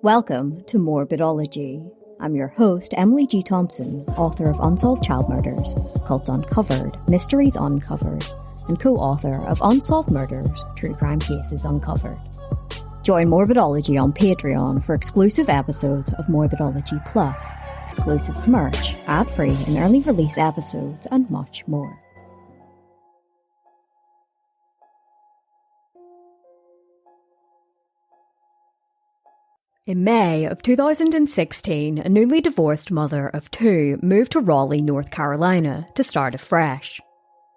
Welcome to Morbidology. I'm your host, Emily G. Thompson, author of Unsolved Child Murders, Cults Uncovered, Mysteries Uncovered, and co-author of Unsolved Murders, True Crime Cases Uncovered. Join Morbidology on Patreon for exclusive episodes of Morbidology Plus, exclusive merch, ad-free and early release episodes, and much more. In May of 2016, a newly divorced mother of two moved to Raleigh, North Carolina to start afresh.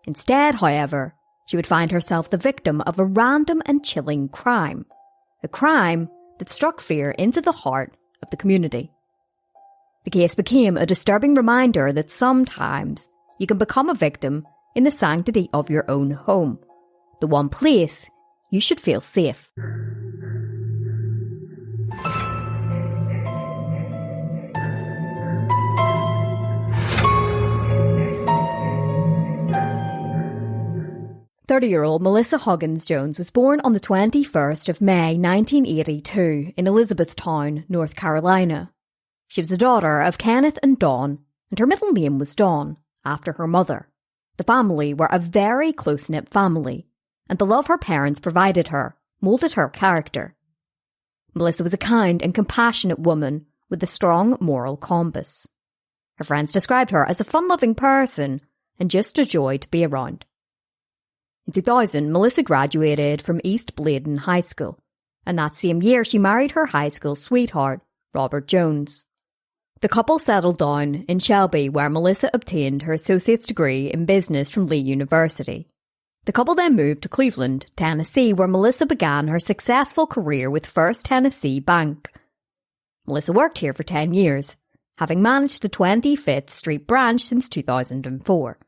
Instead, however, she would find herself the victim of a random and chilling crime. A crime that struck fear into the heart of the community. The case became a disturbing reminder that sometimes you can become a victim in the sanctity of your own home, the one place you should feel safe. Thirty-year-old Melissa Huggins Jones was born on the 21st of May 1982 in Elizabethtown, North Carolina. She was the daughter of Kenneth and Dawn, and her middle name was Dawn, after her mother. The family were a very close-knit family, and the love her parents provided her moulded her character. Melissa was a kind and compassionate woman with a strong moral compass. Her friends described her as a fun-loving person and just a joy to be around. In 2000, Melissa graduated from East Bladen High School, and that same year she married her high school sweetheart, Robert Jones. The couple settled down in Shelby, where Melissa obtained her associate's degree in business from Lee University. The couple then moved to Cleveland, Tennessee, where Melissa began her successful career with First Tennessee Bank. Melissa worked here for 10 years, having managed the 25th Street branch since 2004.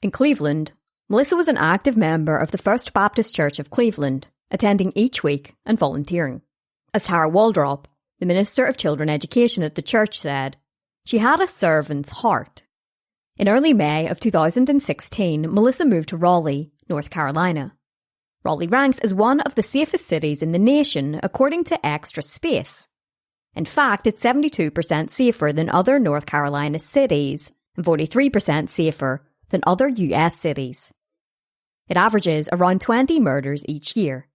In Cleveland, Melissa was an active member of the First Baptist Church of Cleveland, attending each week and volunteering. As Tara Waldrop, the Minister of Children Education at the church, said, she had a servant's heart. In early May of 2016, Melissa moved to Raleigh, North Carolina. Raleigh ranks as one of the safest cities in the nation according to Extra Space. In fact, it's 72% safer than other North Carolina cities and 43% safer than other US cities. It averages around 20 murders each year.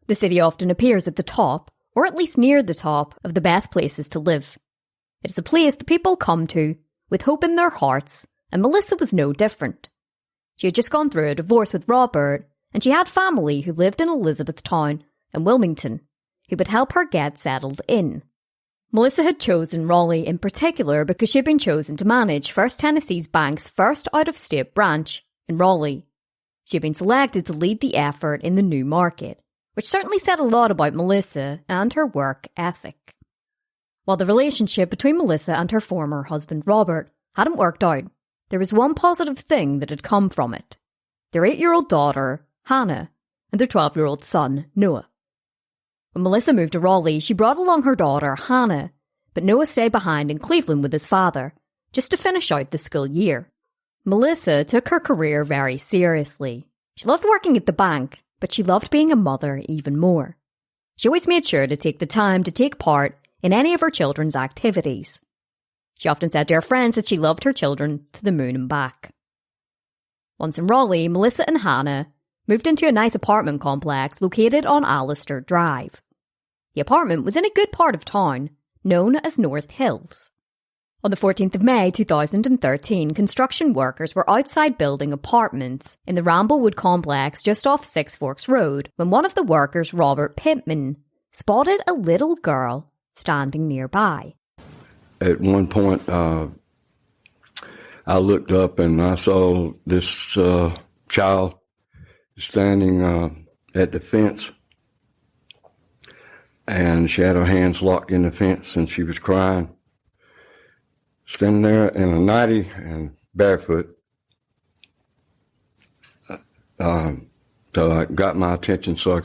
The city often appears at the top, or at least near the top, of the best places to live. It is a place that people come to with hope in their hearts, and Melissa was no different. She had just gone through a divorce with Robert, and she had family who lived in Elizabethtown and Wilmington, who would help her get settled in. Melissa had chosen Raleigh in particular because she had been chosen to manage First Tennessee Bank's first out-of-state branch in Raleigh. She had been selected to lead the effort in the new market, which certainly said a lot about Melissa and her work ethic. While the relationship between Melissa and her former husband Robert hadn't worked out, there was one positive thing that had come from it: their 8-year-old daughter, Hannah, and their 12-year-old son, Noah. When Melissa moved to Raleigh, she brought along her daughter, Hannah, but Noah stayed behind in Cleveland with his father, just to finish out the school year. Melissa took her career very seriously. She loved working at the bank, but she loved being a mother even more. She always made sure to take the time to take part in any of her children's activities. She often said to her friends that she loved her children to the moon and back. Once in Raleigh, Melissa and Hannah moved into a nice apartment complex located on Allister Drive. The apartment was in a good part of town, known as North Hills. On the 14th of May 2013, construction workers were outside building apartments in the Ramblewood complex just off Six Forks Road when one of the workers, Robert Pittman, spotted a little girl standing nearby. At one point, I looked up and I saw this child standing at the fence, and she had her hands locked in the fence and she was crying. Standing there in a nightie and barefoot. So it got my attention, so I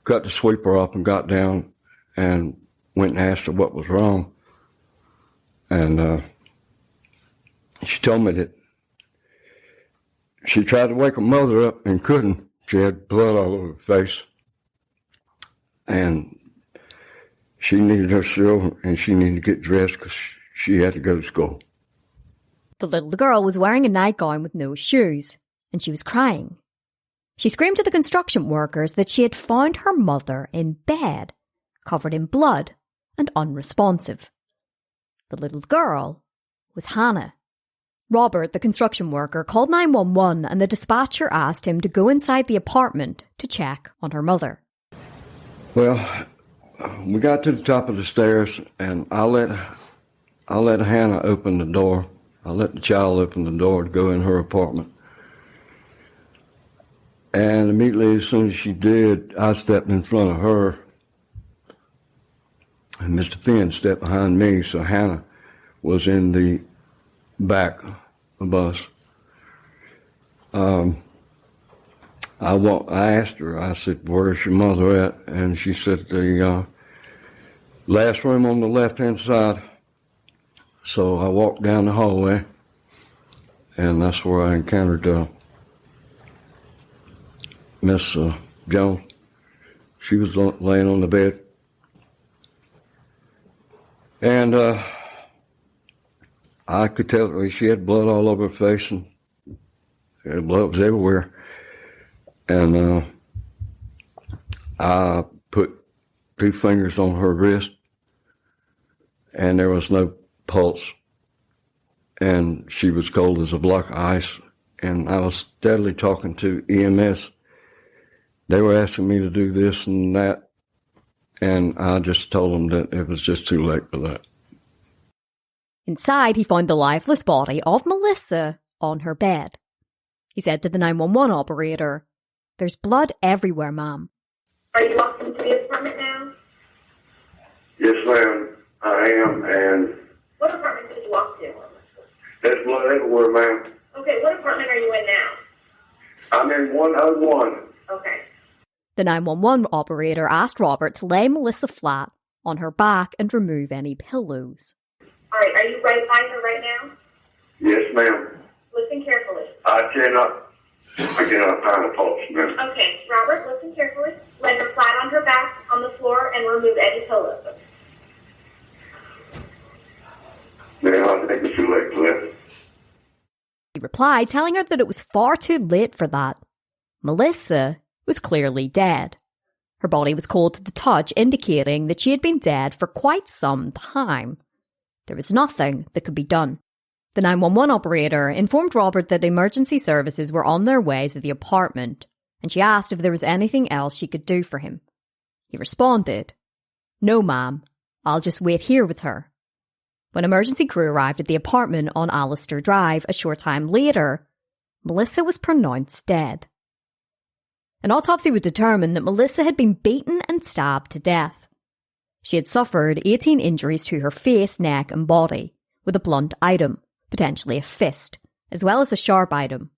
got the sweeper up and got down and went and asked her what was wrong. And she told me that she tried to wake her mother up and couldn't. She had blood all over her face. And she needed her cereal and she needed to get dressed because she had to go to school. The little girl was wearing a nightgown with no shoes, and she was crying. She screamed to the construction workers that she had found her mother in bed, covered in blood and unresponsive. The little girl was Hannah. Robert, the construction worker, called 911 and the dispatcher asked him to go inside the apartment to check on her mother. Well, we got to the top of the stairs and I let Hannah open the door. I let the child open the door to go in her apartment. And immediately as soon as she did, I stepped in front of her. And Mr. Finn stepped behind me, so Hannah was in the back of us. I asked her, I said, "Where's your mother at?" And she said, "The last room on the left-hand side." So I walked down the hallway, and that's where I encountered Miss Jones. She was laying on the bed. And I could tell she had blood all over her face, and blood was everywhere. And I put 2 fingers on her wrist, and there was no pulse, and she was cold as a block of ice. And I was steadily talking to EMS. They were asking me to do this and that, and I just told them that it was just too late for that. Inside, he found the lifeless body of Melissa on her bed. He said to the 911 operator, "There's blood everywhere, ma'am." Are you walking into the apartment now? Yes, ma'am, I am, and... What apartment did you walk to? There's blood everywhere, ma'am. Okay, what apartment are you in now? I'm in 101. Okay. The 911 operator asked Robert to lay Melissa flat on her back and remove any pillows. All right, are you right by her right now? Yes, ma'am. Listen carefully. I cannot find a pulse, ma'am. Okay, Robert, listen carefully. Lay her flat on her back on the floor and remove any pillows. Ma'am, I think it's too late for that. He replied, telling her that it was far too late for that. Melissa was clearly dead. Her body was cold to the touch, indicating that she had been dead for quite some time. There was nothing that could be done. The 911 operator informed Robert that emergency services were on their way to the apartment, and she asked if there was anything else she could do for him. He responded, "No, ma'am. I'll just wait here with her." When emergency crew arrived at the apartment on Allister Drive a short time later, Melissa was pronounced dead. An autopsy would determine that Melissa had been beaten and stabbed to death. She had suffered 18 injuries to her face, neck and body, with a blunt item, potentially a fist, as well as a sharp item.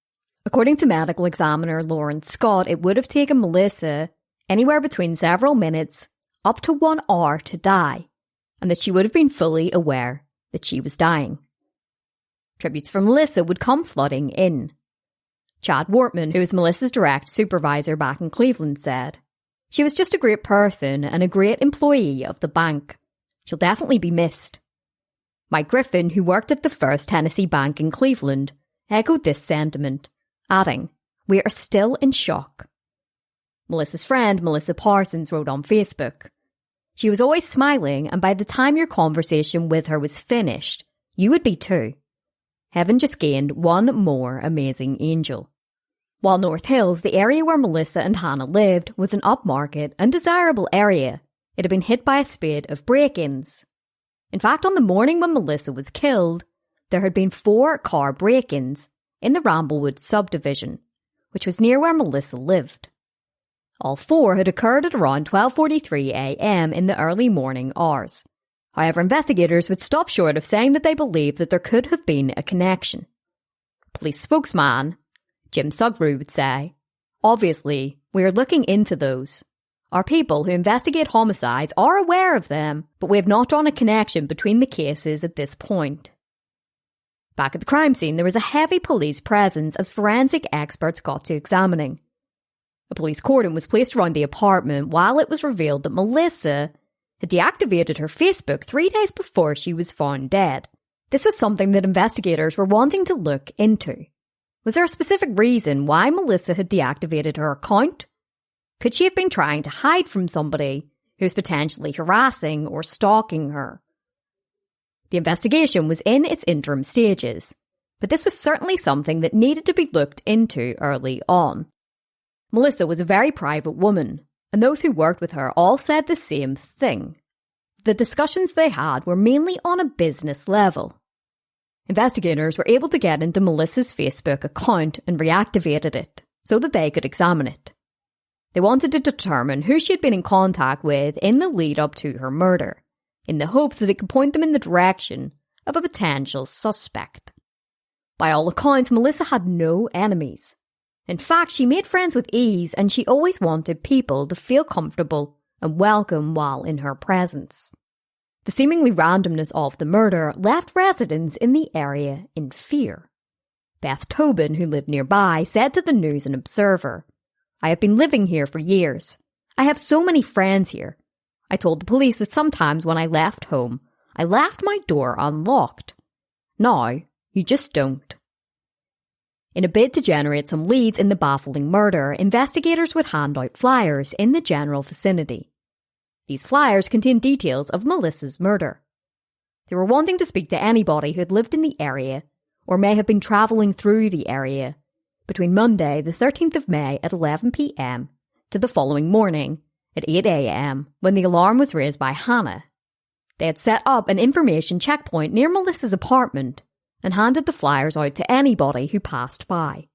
According to medical examiner Lawrence Scott, it would have taken Melissa anywhere between several minutes up to 1 hour to die, and that she would have been fully aware that she was dying. Tributes for Melissa would come flooding in. Chad Wortman, who was Melissa's direct supervisor back in Cleveland, said, "She was just a great person and a great employee of the bank. She'll definitely be missed." Mike Griffin, who worked at the First Tennessee Bank in Cleveland, echoed this sentiment, adding, "We are still in shock." Melissa's friend, Melissa Parsons, wrote on Facebook, "She was always smiling, and by the time your conversation with her was finished, you would be too. Heaven just gained one more amazing angel." While North Hills, the area where Melissa and Hannah lived, was an upmarket and desirable area, it had been hit by a spate of break-ins. In fact, on the morning when Melissa was killed, there had been 4 car break-ins in the Ramblewood subdivision, which was near where Melissa lived. All 4 had occurred at around 12:43 a.m. in the early morning hours. However, investigators would stop short of saying that they believed that there could have been a connection. Police spokesman Jim Sugru would say, "Obviously, we are looking into those. Our people who investigate homicides are aware of them, but we have not drawn a connection between the cases at this point." Back at the crime scene, there was a heavy police presence as forensic experts got to examining. A police cordon was placed around the apartment while it was revealed that Melissa had deactivated her Facebook 3 days before she was found dead. This was something that investigators were wanting to look into. Was there a specific reason why Melissa had deactivated her account? Could she have been trying to hide from somebody who was potentially harassing or stalking her? The investigation was in its interim stages, but this was certainly something that needed to be looked into early on. Melissa was a very private woman, and those who worked with her all said the same thing. The discussions they had were mainly on a business level. Investigators were able to get into Melissa's Facebook account and reactivated it so that they could examine it. They wanted to determine who she had been in contact with in the lead up to her murder, in the hopes that it could point them in the direction of a potential suspect. By all accounts, Melissa had no enemies. In fact, she made friends with ease, and she always wanted people to feel comfortable and welcome while in her presence. The seemingly randomness of the murder left residents in the area in fear. Beth Tobin, who lived nearby, said to the News and Observer, "I have been living here for years. I have so many friends here. I told the police that sometimes when I left home, I left my door unlocked. Now, you just don't." In a bid to generate some leads in the baffling murder, investigators would hand out flyers in the general vicinity. These flyers contained details of Melissa's murder. They were wanting to speak to anybody who had lived in the area or may have been travelling through the area between Monday the 13th of May at 11 p.m. to the following morning at 8 a.m. when the alarm was raised by Hannah. They had set up an information checkpoint near Melissa's apartment and handed the flyers out to anybody who passed by.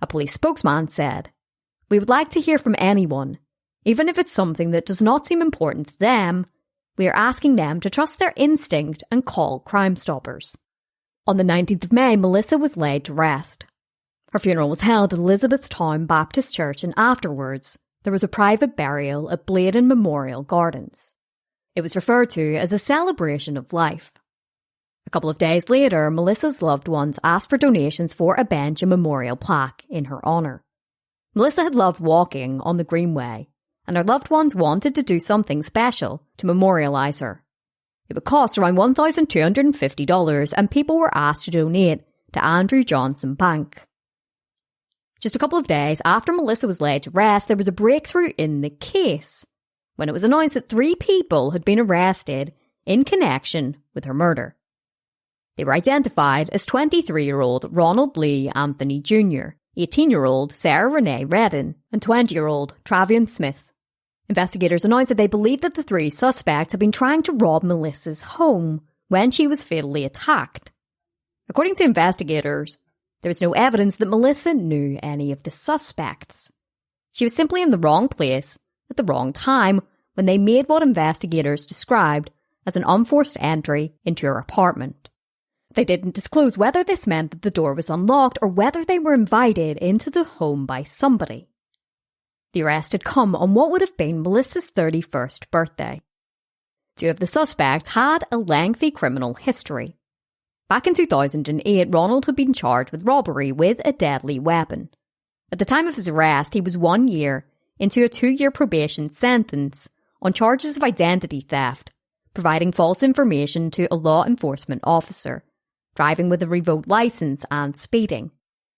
A police spokesman said, "We would like to hear from anyone. Even if it's something that does not seem important to them, we are asking them to trust their instinct and call Crime Stoppers." On the 19th of May, Melissa was laid to rest. Her funeral was held at Elizabethtown Baptist Church, and afterwards, there was a private burial at Bladen Memorial Gardens. It was referred to as a celebration of life. A couple of days later, Melissa's loved ones asked for donations for a bench and memorial plaque in her honour. Melissa had loved walking on the Greenway, and her loved ones wanted to do something special to memorialise her. It would cost around $1,250, and people were asked to donate to Andrew Johnson Bank. Just a couple of days after Melissa was laid to rest, there was a breakthrough in the case when it was announced that 3 people had been arrested in connection with her murder. They were identified as 23-year-old Ronald Lee Anthony Jr., 18-year-old Sarah Renee Redden, and 20-year-old Travion Smith. Investigators announced that they believed that the 3 suspects had been trying to rob Melissa's home when she was fatally attacked. According to investigators, there was no evidence that Melissa knew any of the suspects. She was simply in the wrong place at the wrong time when they made what investigators described as an unforced entry into her apartment. They didn't disclose whether this meant that the door was unlocked or whether they were invited into the home by somebody. The arrest had come on what would have been Melissa's 31st birthday. 2 of the suspects had a lengthy criminal history. Back in 2008, Ronald had been charged with robbery with a deadly weapon. At the time of his arrest, he was 1 year into a 2-year probation sentence on charges of identity theft, providing false information to a law enforcement officer, driving with a revoked licence, and speeding.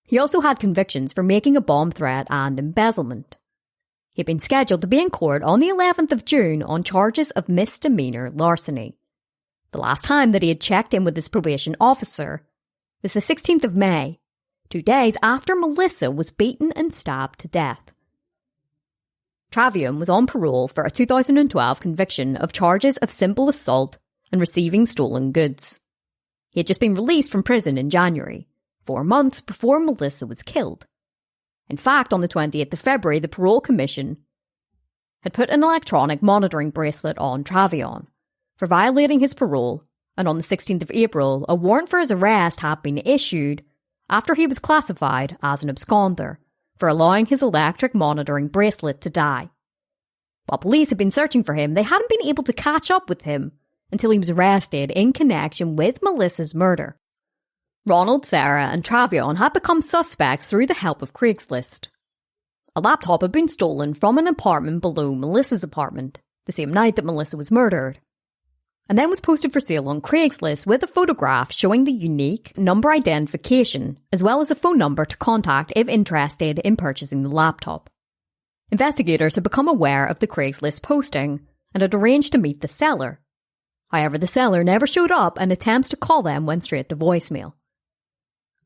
He also had convictions for making a bomb threat and embezzlement. He had been scheduled to be in court on the 11th of June on charges of misdemeanour larceny. The last time that he had checked in with his probation officer was the 16th of May, 2 days after Melissa was beaten and stabbed to death. Travion was on parole for a 2012 conviction of charges of simple assault and receiving stolen goods. He had just been released from prison in January, 4 months before Melissa was killed. In fact, on the 20th of February, the Parole Commission had put an electronic monitoring bracelet on Travion for violating his parole, and on the 16th of April, a warrant for his arrest had been issued after he was classified as an absconder for allowing his electric monitoring bracelet to die. While police had been searching for him, they hadn't been able to catch up with him until he was arrested in connection with Melissa's murder. Ronald, Sarah and Travion had become suspects through the help of Craigslist. A laptop had been stolen from an apartment below Melissa's apartment. the same night that Melissa was murdered, and then was posted for sale on Craigslist with a photograph showing the unique number identification, as well as a phone number to contact if interested in purchasing the laptop. Investigators had become aware of the Craigslist posting and had arranged to meet the seller. However, the seller never showed up, and attempts to call them went straight to voicemail.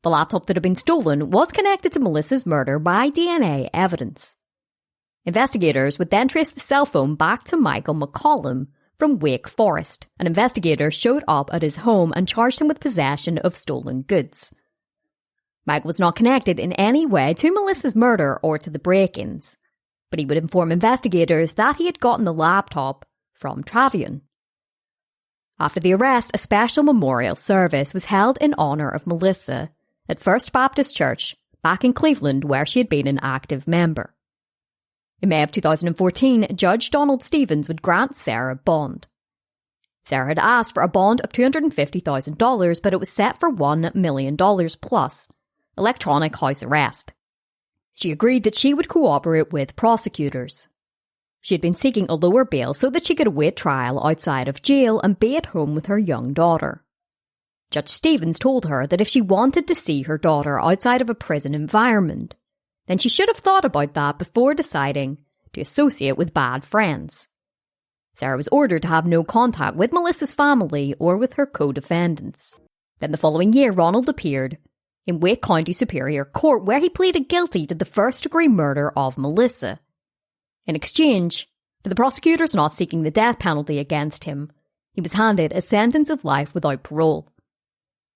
The laptop that had been stolen was connected to Melissa's murder by DNA evidence. Investigators would then trace the cell phone back to Michael McCollum from Wake Forest, and investigators showed up at his home and charged him with possession of stolen goods. Michael was not connected in any way to Melissa's murder or to the break-ins, but he would inform investigators that he had gotten the laptop from Travion. After the arrest, a special memorial service was held in honour of Melissa at First Baptist Church back in Cleveland, where she had been an active member. In May of 2014, Judge Donald Stevens would grant Sarah bond. Sarah had asked for a bond of $250,000, but it was set for $1 million plus electronic house arrest. She agreed that she would cooperate with prosecutors. She had been seeking a lower bail so that she could await trial outside of jail and be at home with her young daughter. Judge Stevens told her that if she wanted to see her daughter outside of a prison environment, then she should have thought about that before deciding to associate with bad friends. Sarah was ordered to have no contact with Melissa's family or with her co-defendants. Then the following year, Ronald appeared in Wake County Superior Court, where he pleaded guilty to the first-degree murder of Melissa. In exchange for the prosecutors not seeking the death penalty against him, he was handed a sentence of life without parole.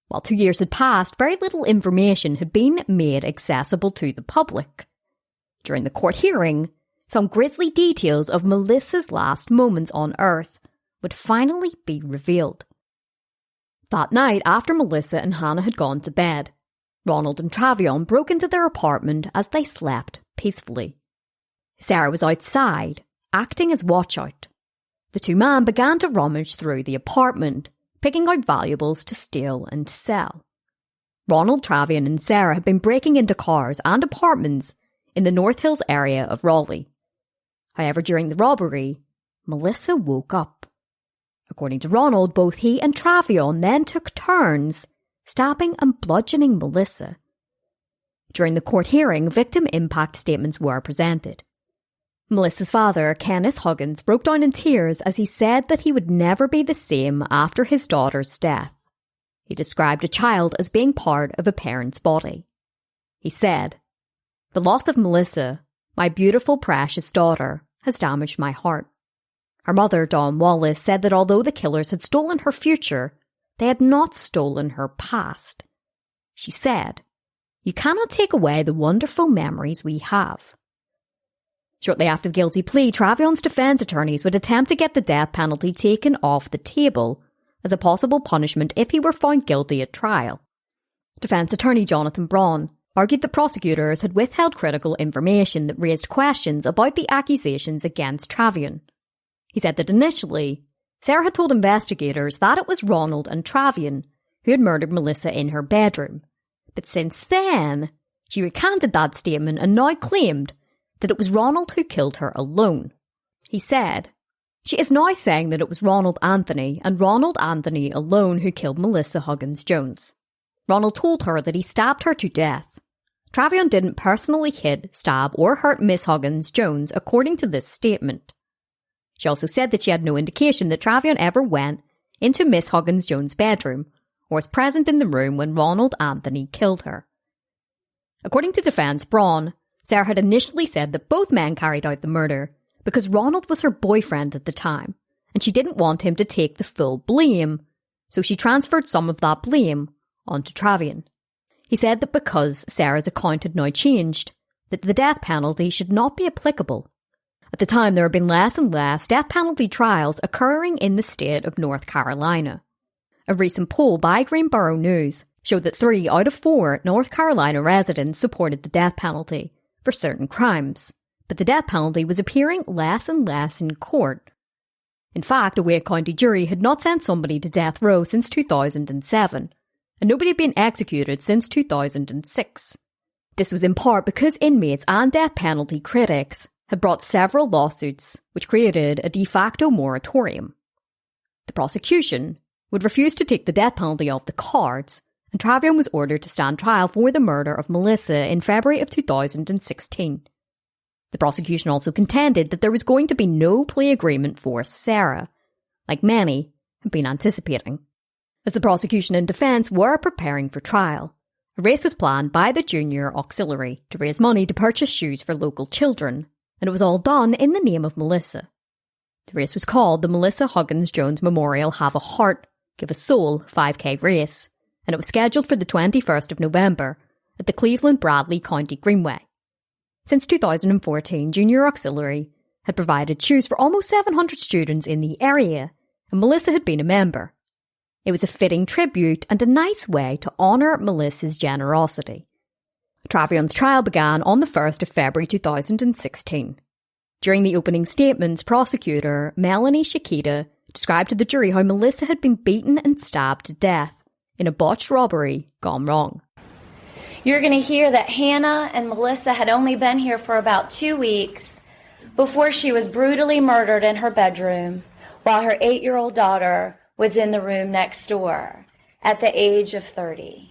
While 2 years had passed, very little information had been made accessible to the public. During the court hearing, some grisly details of Melissa's last moments on Earth would finally be revealed. That night, after Melissa and Hannah had gone to bed, Ronald and Travion broke into their apartment as they slept peacefully. Sarah was outside, acting as watchout. The two men began to rummage through the apartment, picking out valuables to steal and sell. Ronald, Travion and Sarah had been breaking into cars and apartments in the North Hills area of Raleigh. However, during the robbery, Melissa woke up. According to Ronald, both he and Travion then took turns stabbing and bludgeoning Melissa. During the court hearing, victim impact statements were presented. Melissa's father, Kenneth Huggins, broke down in tears as he said that he would never be the same after his daughter's death. He described a child as being part of a parent's body. He said, "The loss of Melissa, my beautiful, precious daughter, has damaged my heart." Her mother, Dawn Wallace, said that although the killers had stolen her future, they had not stolen her past. She said, "You cannot take away the wonderful memories we have." Shortly after the guilty plea, Travion's defence attorneys would attempt to get the death penalty taken off the table as a possible punishment if he were found guilty at trial. Defence attorney Jonathan Braun argued that prosecutors had withheld critical information that raised questions about the accusations against Travion. He said that initially, Sarah had told investigators that it was Ronald and Travion who had murdered Melissa in her bedroom. But since then, she recanted that statement and now claimed that it was Ronald who killed her alone. He said, "She is now saying that it was Ronald Anthony and Ronald Anthony alone who killed Melissa Huggins Jones. Ronald told her that he stabbed her to death. Travion didn't personally hit, stab or hurt Miss Huggins Jones according to this statement." She also said that she had no indication that Travion ever went into Miss Huggins Jones' bedroom or was present in the room when Ronald Anthony killed her. According to defence Braun, Sarah had initially said that both men carried out the murder because Ronald was her boyfriend at the time, and she didn't want him to take the full blame, so she transferred some of that blame onto Travion. He said that because Sarah's account had now changed, that the death penalty should not be applicable. At the time, there had been less and less death penalty trials occurring in the state of North Carolina. A recent poll by Greenboro News showed that 3 out of 4 North Carolina residents supported the death penalty for certain crimes, but the death penalty was appearing less and less in court. In fact, a Wake County jury had not sent somebody to death row since 2007, and nobody had been executed since 2006. This was in part because inmates and death penalty critics had brought several lawsuits which created a de facto moratorium. The prosecution would refuse to take the death penalty off the cards, and Travion was ordered to stand trial for the murder of Melissa in February of 2016. The prosecution also contended that there was going to be no plea agreement for Sarah, like many had been anticipating. As the prosecution and defence were preparing for trial, a race was planned by the junior auxiliary to raise money to purchase shoes for local children, and it was all done in the name of Melissa. The race was called the Melissa Huggins Jones Memorial Have a Heart, Give a Soul 5K race, and it was scheduled for the 21st of November at the Cleveland-Bradley County Greenway. Since 2014, Junior Auxiliary had provided shoes for almost 700 students in the area, and Melissa had been a member. It was a fitting tribute and a nice way to honour Melissa's generosity. Travion's trial began on the 1st of February 2016. During the opening statements, prosecutor Melanie Shikita described to the jury how Melissa had been beaten and stabbed to death in a botched robbery gone wrong. You're going to hear that Hannah and Melissa had only been here for about 2 weeks before she was brutally murdered in her bedroom while her 8-year-old daughter was in the room next door at the age of 30.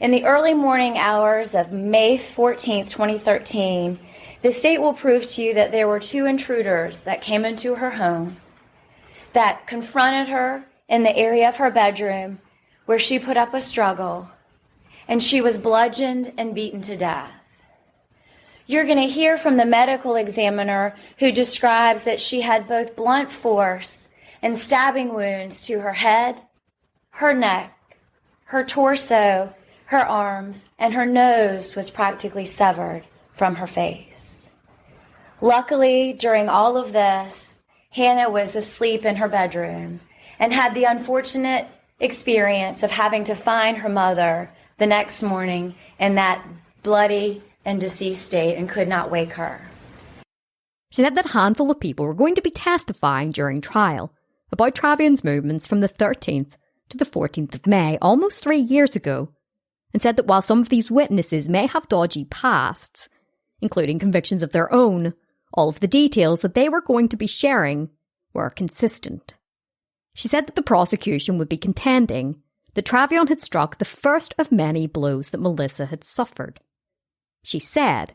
In the early morning hours of May 14, 2013, the state will prove to you that there were 2 intruders that came into her home that confronted her in the area of her bedroom where she put up a struggle, and she was bludgeoned and beaten to death. You're going to hear from the medical examiner who describes that she had both blunt force and stabbing wounds to her head, her neck, her torso, her arms, and her nose was practically severed from her face. Luckily, during all of this, Hannah was asleep in her bedroom and had the unfortunate experience of having to find her mother the next morning in that bloody and deceased state and could not wake her. She said that a handful of people were going to be testifying during trial about Travion's movements from the 13th to the 14th of May, almost 3 years ago, and said that while some of these witnesses may have dodgy pasts, including convictions of their own, all of the details that they were going to be sharing were consistent. She said that the prosecution would be contending that Travion had struck the first of many blows that Melissa had suffered. She said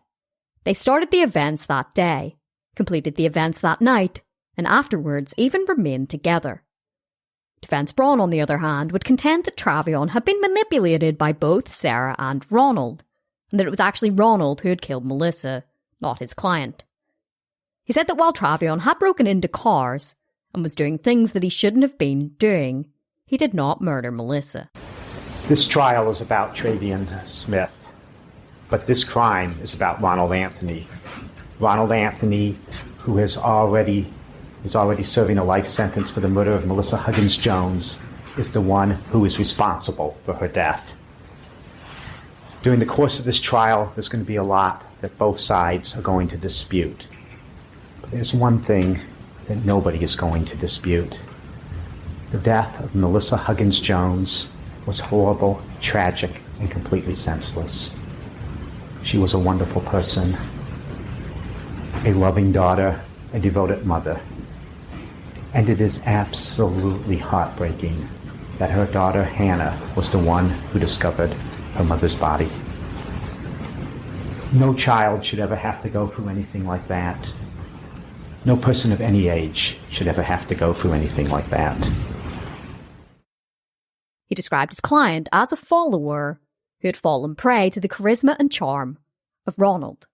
they started the events that day, completed the events that night, and afterwards even remained together. Defence Braun, on the other hand, would contend that Travion had been manipulated by both Sarah and Ronald, and that it was actually Ronald who had killed Melissa, not his client. He said that while Travion had broken into cars and was doing things that he shouldn't have been doing, he did not murder Melissa. This trial is about Travion Smith, but this crime is about Ronald Anthony. Ronald Anthony, who is already serving a life sentence for the murder of Melissa Huggins Jones, is the one who is responsible for her death. During the course of this trial, there's going to be a lot that both sides are going to dispute. But there's one thing that nobody is going to dispute. The death of Melissa Huggins Jones was horrible, tragic, and completely senseless. She was a wonderful person, a loving daughter, a devoted mother. And it is absolutely heartbreaking that her daughter Hannah was the one who discovered her mother's body. No child should ever have to go through anything like that. No person of any age should ever have to go through anything like that. He described his client as a follower who had fallen prey to the charisma and charm of Ronald.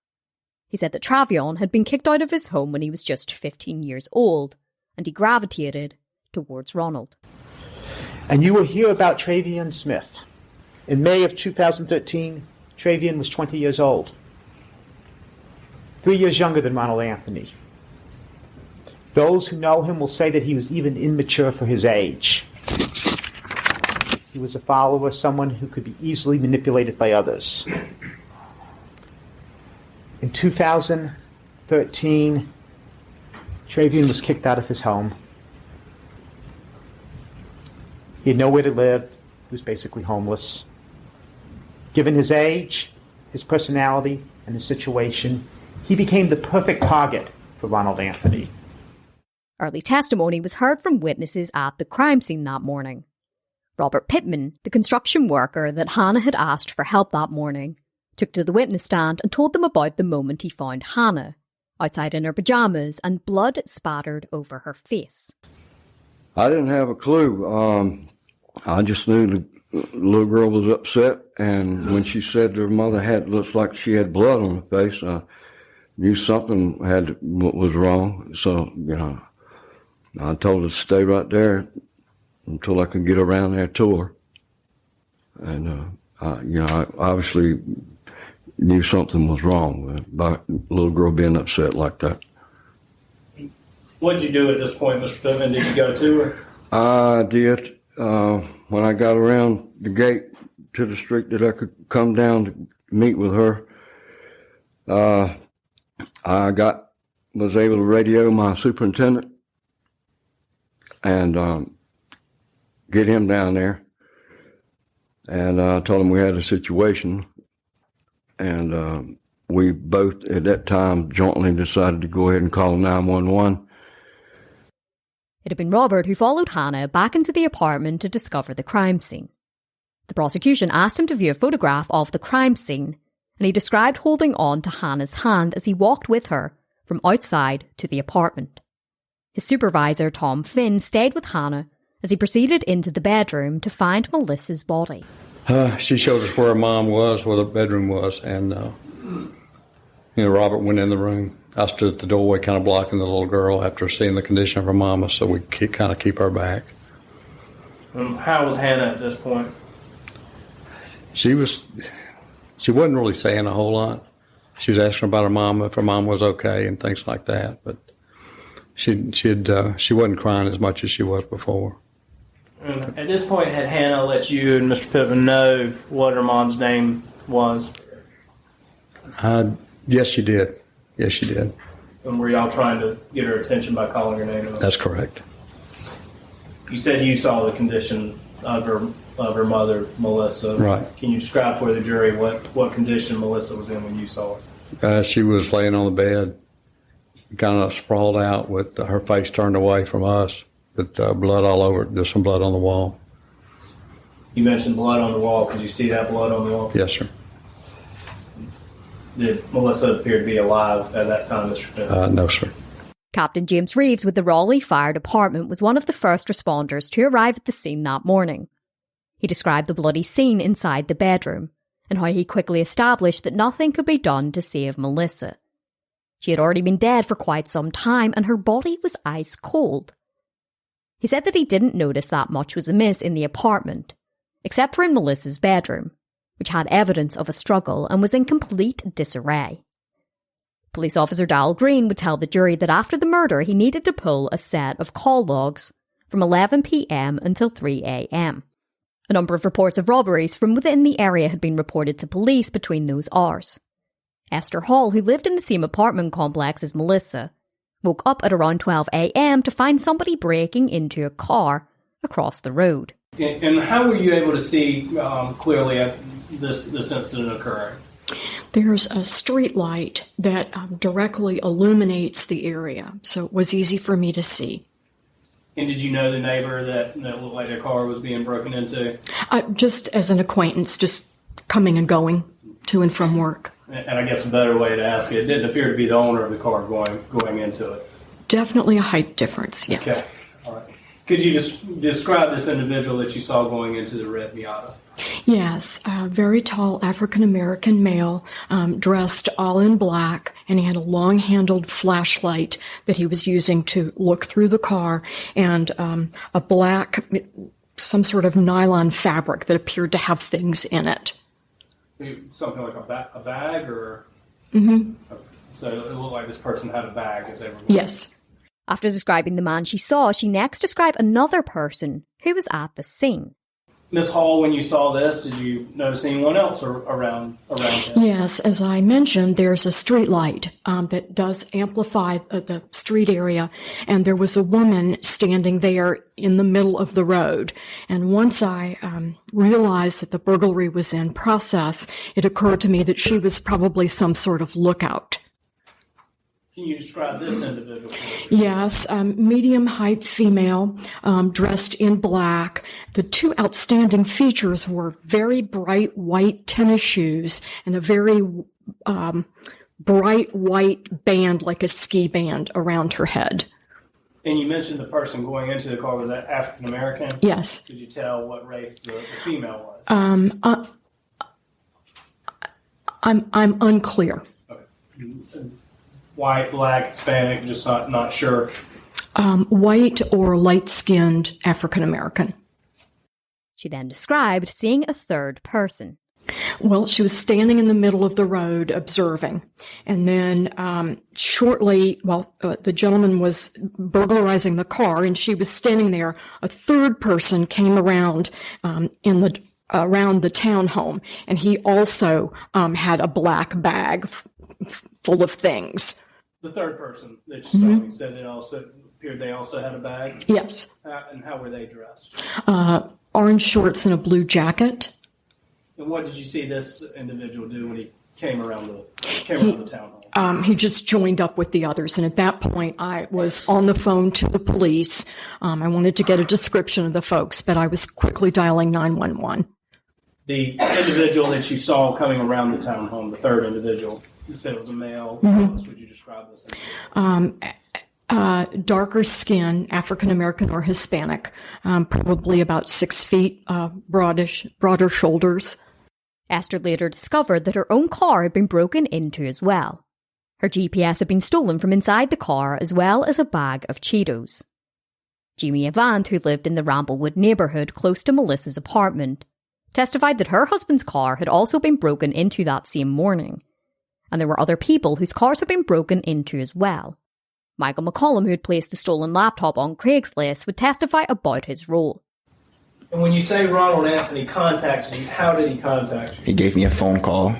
He said that Travion had been kicked out of his home when he was just 15 years old, and he gravitated towards Ronald. And you will hear about Travion Smith. In May of 2013, Travion was 20 years old, 3 years younger than Ronald Anthony. Those who know him will say that he was even immature for his age. He was a follower, someone who could be easily manipulated by others. In 2013, Travion was kicked out of his home. He had nowhere to live. He was basically homeless. Given his age, his personality, and his situation, He became the perfect target for Ronald Anthony. Early testimony was heard from witnesses at the crime scene that morning. Robert Pittman, the construction worker that Hannah had asked for help that morning, took to the witness stand and told them about the moment he found Hannah, outside in her pyjamas and blood spattered over her face. I didn't have a clue. I just knew the little girl was upset, and when she said her mother looks like she had blood on her face, I knew something was wrong. So, I told her to stay right there until I could get around there to her. And, I obviously knew something was wrong about the little girl being upset like that. What did you do at this point, Mr. Pittman? Did you go to her? I did. When I got around the gate to the street that I could come down to meet with her, I was able to radio my superintendent and get him down there. And I told him we had a situation. And we both, at that time, jointly decided to go ahead and call 911. It had been Robert who followed Hannah back into the apartment to discover the crime scene. The prosecution asked him to view a photograph of the crime scene, and he described holding on to Hannah's hand as he walked with her from outside to the apartment. His supervisor, Tom Finn, stayed with Hannah as he proceeded into the bedroom to find Melissa's body. She showed us where her mom was, where the bedroom was, and Robert went in the room. I stood at the doorway kind of blocking the little girl after seeing the condition of her mama, so we kind of keep her back. How was Hannah at this point? She wasn't really saying a whole lot. She was asking about her mama, if her mom was okay and things like that, but she wasn't crying as much as she was before. At this point, had Hannah let you and Mr. Pittman know what her mom's name was? Yes, she did. Yes, she did. And were y'all trying to get her attention by calling her name? That's correct. You said you saw the condition of her mother, Melissa. Right. Can you describe for the jury what condition Melissa was in when you saw her? She was laying on the bed, kind of sprawled out with her face turned away from us, with blood all over it. There's some blood on the wall. You mentioned blood on the wall. Could you see that blood on the wall? Yes, sir. Did Melissa appear to be alive at that time, Mr. Pittman? No, sir. Captain James Reeves with the Raleigh Fire Department was one of the first responders to arrive at the scene that morning. He described the bloody scene inside the bedroom and how he quickly established that nothing could be done to save Melissa. She had already been dead for quite some time and her body was ice cold. He said that he didn't notice that much was amiss in the apartment, except for in Melissa's bedroom, which had evidence of a struggle and was in complete disarray. Police officer Darrell Green would tell the jury that after the murder he needed to pull a set of call logs from 11 p.m. until 3 a.m. A number of reports of robberies from within the area had been reported to police between those hours. Esther Hall, who lived in the same apartment complex as Melissa, woke up at around 12 a.m. to find somebody breaking into a car across the road. And how were you able to see clearly this incident occurring? There's a street light that directly illuminates the area, so it was easy for me to see. And did you know the neighbor that looked like their car was being broken into? Just as an acquaintance, just coming and going to and from work. And I guess a better way to ask it didn't appear to be the owner of the car going into it. Definitely a height difference, yes. Okay. All right. Could you describe this individual that you saw going into the red Miata? Yes, a very tall African-American male, dressed all in black, and he had a long-handled flashlight that he was using to look through the car, and a black, some sort of nylon fabric that appeared to have things in it. Something like a bag, or? Mm-hmm. So it looked like this person had a bag as they were going. Yes. After describing the man she saw, she next described another person who was at the scene. Ms. Hall, when you saw this, did you notice anyone else around him? Yes, as I mentioned, there's a street light that does amplify the street area, and there was a woman standing there in the middle of the road. And once I realized that the burglary was in process, it occurred to me that she was probably some sort of lookout. Can you describe this individual? Yes, medium height female, dressed in black. The two outstanding features were very bright white tennis shoes and a very bright white band, like a ski band, around her head. And you mentioned the person going into the car, was that African American? Yes. Did you tell what race the female was? I'm unclear. Okay. White, black, Hispanic, just not sure. White or light-skinned African American. She then described seeing a third person. Well, she was standing in the middle of the road observing. And then shortly, the gentleman was burglarizing the car and she was standing there. A third person came around around the townhome, and he also had a black bag full of things. The third person that you saw, you said it also appeared they also had a bag? Yes. And how were they dressed? Orange shorts and a blue jacket. And what did you see this individual do when he came around the townhome? He just joined up with the others, and at that point, I was on the phone to the police. I wanted to get a description of the folks, but I was quickly dialing 911. The individual that you saw coming around the townhome, the third individual, you said it was a male. How else would you describe this individual? Darker skin, African American or Hispanic, probably about 6 feet, broader shoulders. Esther later discovered that her own car had been broken into as well. Her GPS had been stolen from inside the car, as well as a bag of Cheetos. Jamie Avant, who lived in the Ramblewood neighbourhood close to Melissa's apartment, testified that her husband's car had also been broken into that same morning, and there were other people whose cars had been broken into as well. Michael McCollum, who had placed the stolen laptop on Craigslist, would testify about his role. And when you say Ronald Anthony contacted you, how did he contact you? He gave me a phone call.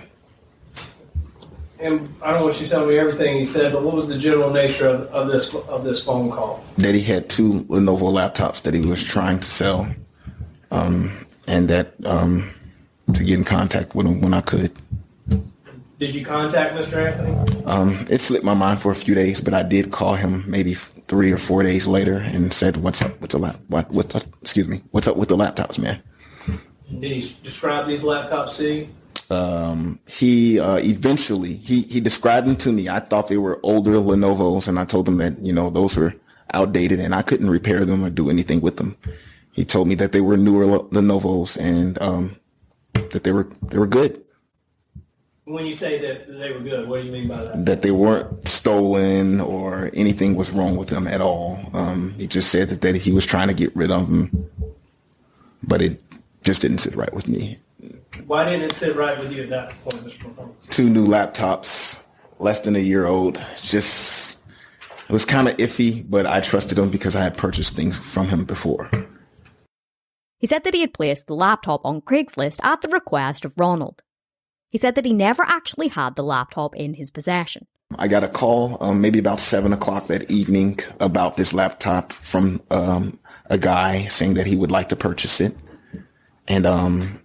And I don't want you to tell me everything he said, but what was the general nature of this phone call? That he had 2 Lenovo laptops that he was trying to sell, and that to get in contact with him when I could. Did you contact Mr. Anthony? It slipped my mind for a few days, but I did call him maybe 3 or 4 days later and said, "What's up with the what's up with the laptops, man?" Did he describe these laptops to you? He eventually he described them to me. I thought they were older Lenovo's, and I told him that those were outdated and I couldn't repair them or do anything with them. He told me that they were newer Lenovo's and that they were good. When you say that they were good, what do you mean by that? That they weren't stolen or anything was wrong with them at all. He just said that he was trying to get rid of them, but it just didn't sit right with me. Why didn't it sit right with you at that point, Mr. Performance? 2 new laptops, less than a year old. It was kind of iffy, but I trusted him because I had purchased things from him before. He said that he had placed the laptop on Craigslist at the request of Ronald. He said that he never actually had the laptop in his possession. I got a call maybe about 7 o'clock that evening about this laptop from a guy saying that he would like to purchase it. And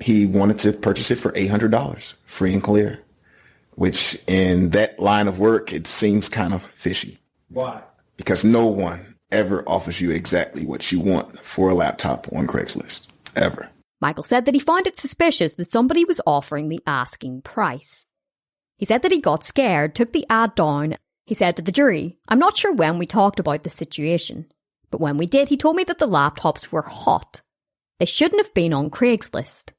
he wanted to purchase it for $800, free and clear, which in that line of work, it seems kind of fishy. Why? Because no one ever offers you exactly what you want for a laptop on Craigslist, ever. Michael said that he found it suspicious that somebody was offering the asking price. He said that he got scared, took the ad down. He said to the jury, "I'm not sure when we talked about the situation, but when we did, he told me that the laptops were hot. They shouldn't have been on Craigslist."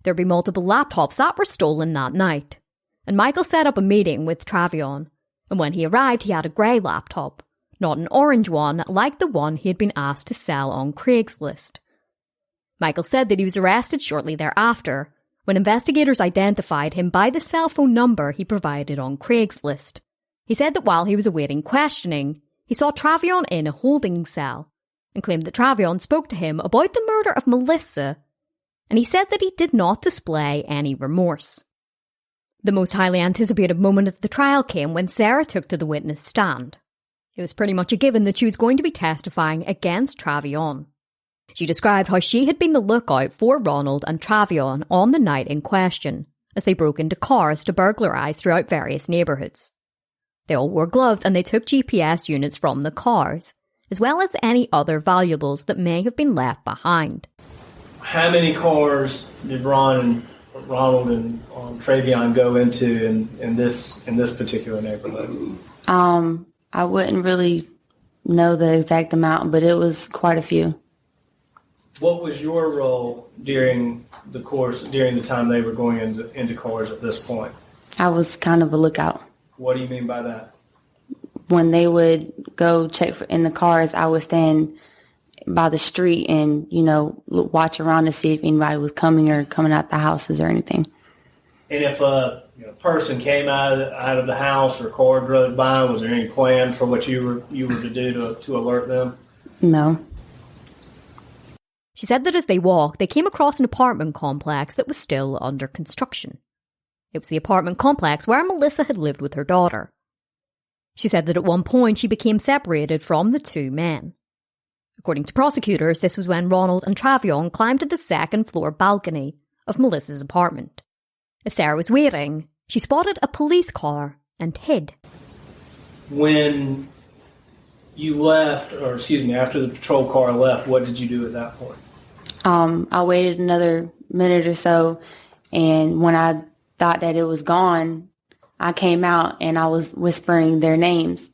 There'd be multiple laptops that were stolen that night, and Michael set up a meeting with Travion, and when he arrived he had a grey laptop, not an orange one like the one he had been asked to sell on Craigslist. Michael said that he was arrested shortly thereafter, when investigators identified him by the cell phone number he provided on Craigslist. He said that while he was awaiting questioning, he saw Travion in a holding cell, and claimed that Travion spoke to him about the murder of Melissa, and he said that he did not display any remorse. The most highly anticipated moment of the trial came when Sarah took to the witness stand. It was pretty much a given that she was going to be testifying against Travion. She described how she had been the lookout for Ronald and Travion on the night in question, as they broke into cars to burglarize throughout various neighbourhoods. They all wore gloves and they took GPS units from the cars, as well as any other valuables that may have been left behind. How many cars did Ronald and Travion go into in this particular neighborhood? I wouldn't really know the exact amount, but it was quite a few. What was your role during the time they were going into cars at this point? I was kind of a lookout. What do you mean by that? When they would go check in the cars, I would stand by the street and, watch around to see if anybody was coming out the houses or anything. And if a person came out of the house or car drove by, was there any plan for what you were to do to alert them? No. She said that as they walked, they came across an apartment complex that was still under construction. It was the apartment complex where Melissa had lived with her daughter. She said that at one point she became separated from the two men. According to prosecutors, this was when Ronald and Travion climbed to the second floor balcony of Melissa's apartment. As Sarah was waiting, she spotted a police car and hid. When you left, after the patrol car left, what did you do at that point? I waited another minute or so, and when I thought that it was gone, I came out and I was whispering their names.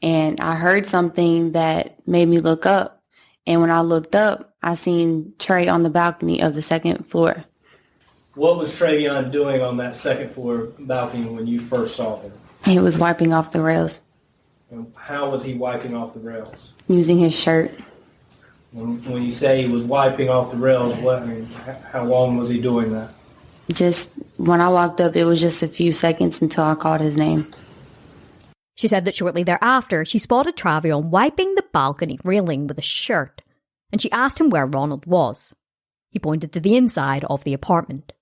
And I heard something that made me look up. And when I looked up, I seen Trey on the balcony of the second floor. What was Travion doing on that second floor balcony when you first saw him? He was wiping off the rails. And how was he wiping off the rails? Using his shirt. When you say he was wiping off the rails, how long was he doing that? Just when I walked up, it was just a few seconds until I called his name. She said that shortly thereafter, she spotted Travion wiping the balcony railing with a shirt, and she asked him where Ronald was. He pointed to the inside of the apartment.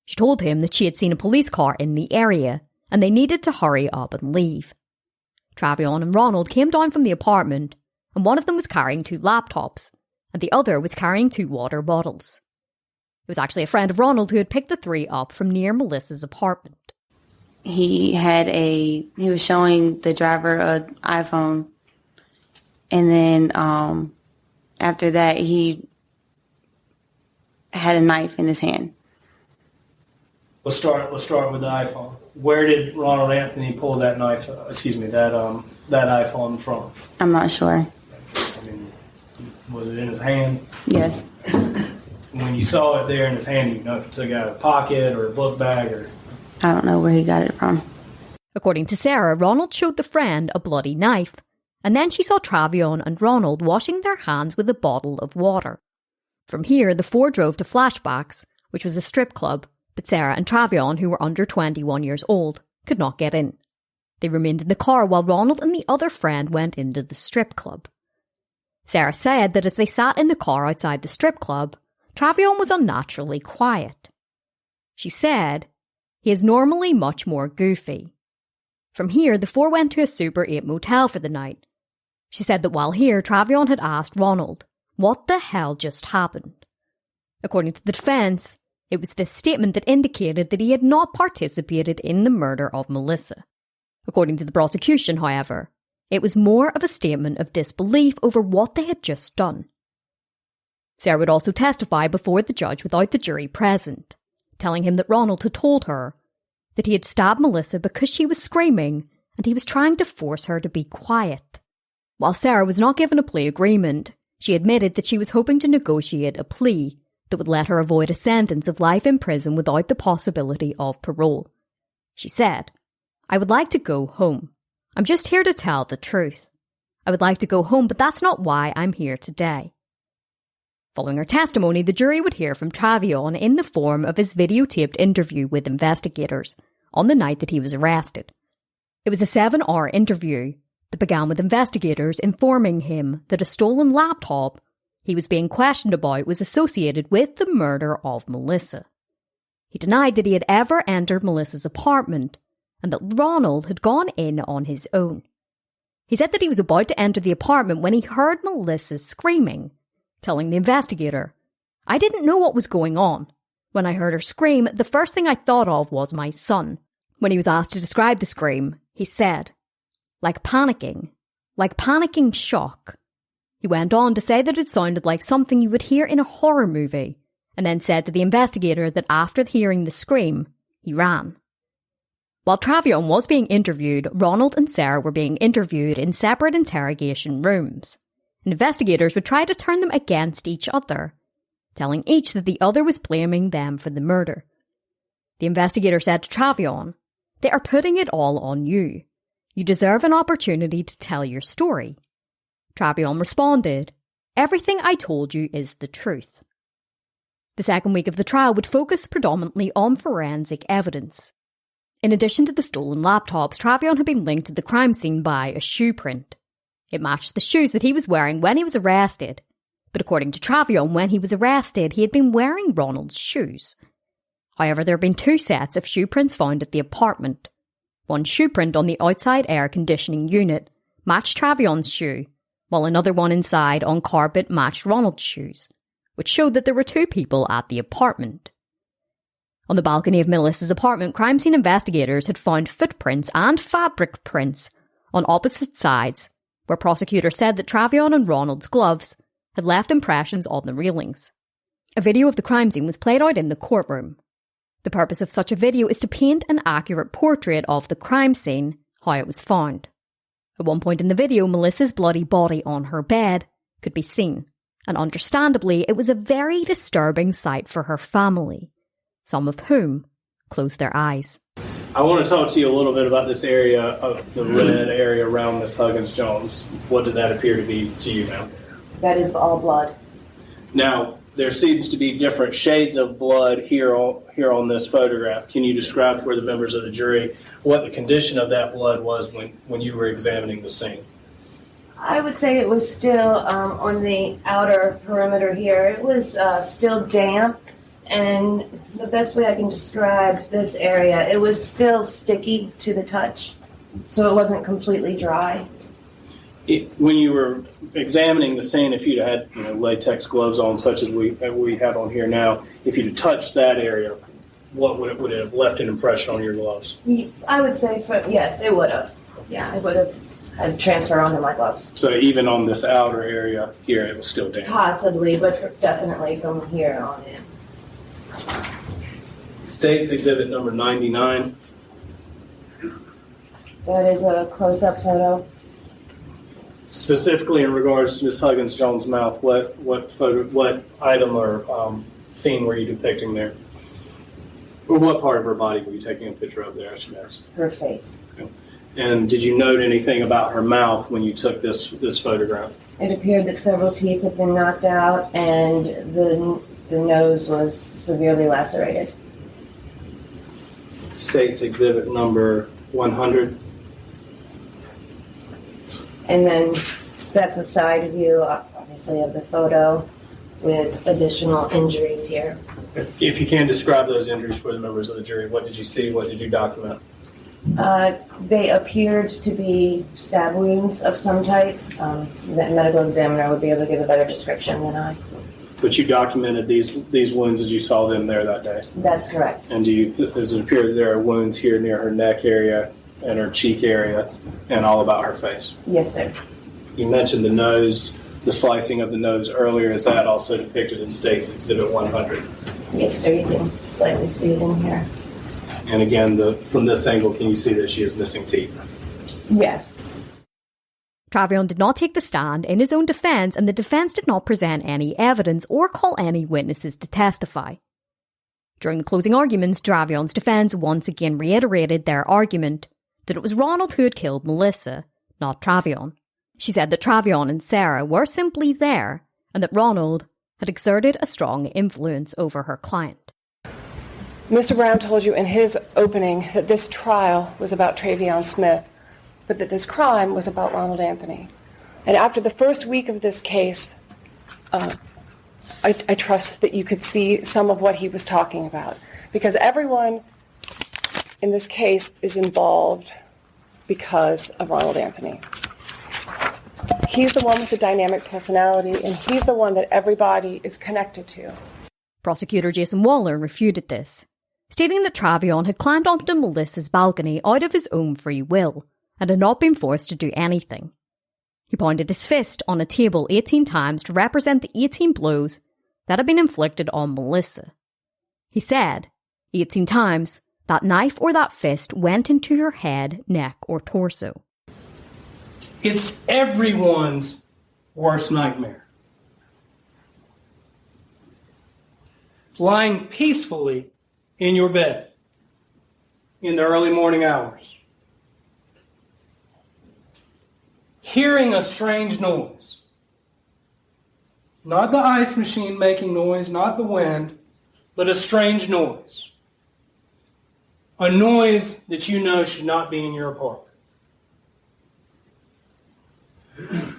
She told him that she had seen a police car in the area, and they needed to hurry up and leave. Travion and Ronald came down from the apartment, and one of them was carrying 2 laptops, and the other was carrying 2 water bottles. It was actually a friend of Ronald who had picked the 3 up from near Melissa's apartment. He was showing the driver an iPhone, and then after that he had a knife in his hand. Let's start with the iPhone. Where did Ronald Anthony pull that that iPhone from? I'm not sure. Was it in his hand? Yes. When you saw it there in his hand, you know if he took it out of a pocket or a book bag or... I don't know where he got it from. According to Sarah, Ronald showed the friend a bloody knife, and then she saw Travion and Ronald washing their hands with a bottle of water. From here, the 4 drove to Flashbacks, which was a strip club, but Sarah and Travion, who were under 21 years old, could not get in. They remained in the car while Ronald and the other friend went into the strip club. Sarah said that as they sat in the car outside the strip club, Travion was unnaturally quiet. She said, "He is normally much more goofy." From here, the 4 went to a Super 8 motel for the night. She said that while here, Travion had asked Ronald, what the hell just happened? According to the defence, it was this statement that indicated that he had not participated in the murder of Melissa. According to the prosecution, however, it was more of a statement of disbelief over what they had just done. Sarah would also testify before the judge without the jury present, telling him that Ronald had told her that he had stabbed Melissa because she was screaming and he was trying to force her to be quiet. While Sarah was not given a plea agreement, she admitted that she was hoping to negotiate a plea that would let her avoid a sentence of life in prison without the possibility of parole. She said, "I would like to go home. I'm just here to tell the truth. I would like to go home, but that's not why I'm here today." Following her testimony, the jury would hear from Travion in the form of his videotaped interview with investigators on the night that he was arrested. It was a 7-hour interview that began with investigators informing him that a stolen laptop he was being questioned about was associated with the murder of Melissa. He denied that he had ever entered Melissa's apartment and that Ronald had gone in on his own. He said that he was about to enter the apartment when he heard Melissa screaming, telling the investigator, "I didn't know what was going on. When I heard her scream, the first thing I thought of was my son. When he was asked to describe the scream, he said, like panicking shock. He went on to say that it sounded like something you would hear in a horror movie, and then said to the investigator that after hearing the scream, he ran. While Travion was being interviewed, Ronald and Sarah were being interviewed in separate interrogation rooms. Investigators would try to turn them against each other, telling each that the other was blaming them for the murder. The investigator said to Travion, "They are putting it all on you. You deserve an opportunity to tell your story." Travion responded, "Everything I told you is the truth." The second week of the trial would focus predominantly on forensic evidence. In addition to the stolen laptops, Travion had been linked to the crime scene by a shoe print. It matched the shoes that he was wearing when he was arrested. But according to Travion, when he was arrested, he had been wearing Ronald's shoes. However, there had been two sets of shoe prints found at the apartment. One shoe print on the outside air conditioning unit matched Travion's shoe, while another one inside on carpet matched Ronald's shoes, which showed that there were two people at the apartment. On the balcony of Melissa's apartment, crime scene investigators had found footprints and fabric prints on opposite sides, where prosecutors said that Travion and Ronald's gloves had left impressions on the railings. A video of the crime scene was played out in the courtroom. The purpose of such a video is to paint an accurate portrait of the crime scene, how it was found. At one point in the video, Melissa's bloody body on her bed could be seen, and understandably, it was a very disturbing sight for her family, some of whom closed their eyes. I want to talk to you a little bit about this area of the red area around Miss Huggins Jones. What did that appear to be to you now? That is all blood. Now, there seems to be different shades of blood here on this photograph. Can you describe for the members of the jury what the condition of that blood was when you were examining the scene? I would say it was still on the outer perimeter here. It was still damp, and the best way I can describe this area, it was still sticky to the touch, so it wasn't completely dry. When you were examining the scene, if you'd had latex gloves on, such as we have on here now, if you'd touched that area, what would it have left an impression on your gloves? I would say, yes, it would have. Yeah, it would have had transfer onto my gloves. So even on this outer area here, it was still damp? Possibly, but definitely from here on in. State's Exhibit number 99. That is a close-up photo. Specifically in regards to Miss Huggins Jones' mouth, what item or scene were you depicting there? Or what part of her body were you taking a picture of there, I should ask? Her face. Okay. And did you note anything about her mouth when you took this photograph? It appeared that several teeth had been knocked out and the nose was severely lacerated. State's Exhibit number 100. And then that's a side view, obviously, of the photo with additional injuries here. If you can describe those injuries for the members of the jury, what did you see? What did you document? They appeared to be stab wounds of some type. The medical examiner would be able to give a better description than I. But you documented these wounds as you saw them there that day? That's correct. And does it appear that there are wounds here near her neck area and her cheek area and all about her face? Yes, sir. You mentioned the nose, the slicing of the nose earlier. Is that also depicted in State's Exhibit 100? Yes, sir. You can slightly see it in here. And again, from this angle, can you see that she is missing teeth? Yes. Travion did not take the stand in his own defence, and the defence did not present any evidence or call any witnesses to testify. During the closing arguments, Travion's defence once again reiterated their argument that it was Ronald who had killed Melissa, not Travion. She said that Travion and Sarah were simply there, and that Ronald had exerted a strong influence over her client. Mr. Brown told you in his opening that this trial was about Travion Smith, but that this crime was about Ronald Anthony. And after the first week of this case, I trust that you could see some of what he was talking about, because everyone in this case is involved because of Ronald Anthony. He's the one with the dynamic personality, and he's the one that everybody is connected to. Prosecutor Jason Waller refuted this, stating that Travion had climbed onto Melissa's balcony out of his own free will and had not been forced to do anything. He pointed his fist on a table 18 times to represent the 18 blows that had been inflicted on Melissa. He said, 18 times, that knife or that fist went into her head, neck, or torso. It's everyone's worst nightmare. Lying peacefully in your bed in the early morning hours. Hearing a strange noise. Not the ice machine making noise, not the wind, but a strange noise. A noise that you know should not be in your apartment.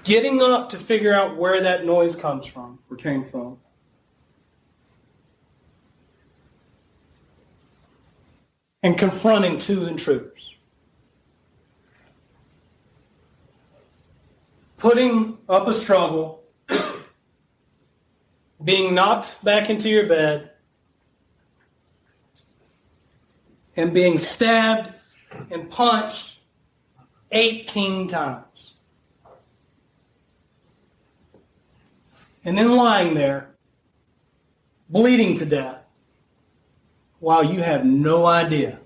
Getting up to figure out where that noise comes from or came from. And confronting two intruders. Putting up a struggle, being knocked back into your bed, and being stabbed and punched 18 times. And then lying there, bleeding to death, while you have no idea